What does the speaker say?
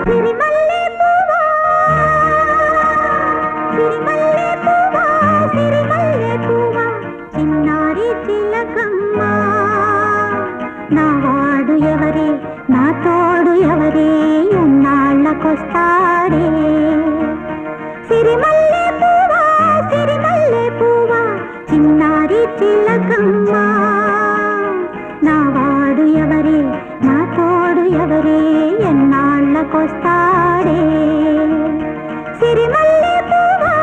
సిరిమల్లె పువ్వా సిరిమల్లె పువ్వా సిరిమల్లె పువ్వా చిన్నారి చిలకమ్మ నా వాడు ఎవరే నా తోడు ఎవరే ఎన్నాళ్ళకొస్తాడే సిరిమల్లె పువ్వా సిరిమల్లె పువ్వా చిన్నారి చిలకమ్మ నా వాడు ఎవరే నా తోడు ఎవరే ఎన్నాళ్ళకొస్తాడే సిరిమల్లె పువ్వా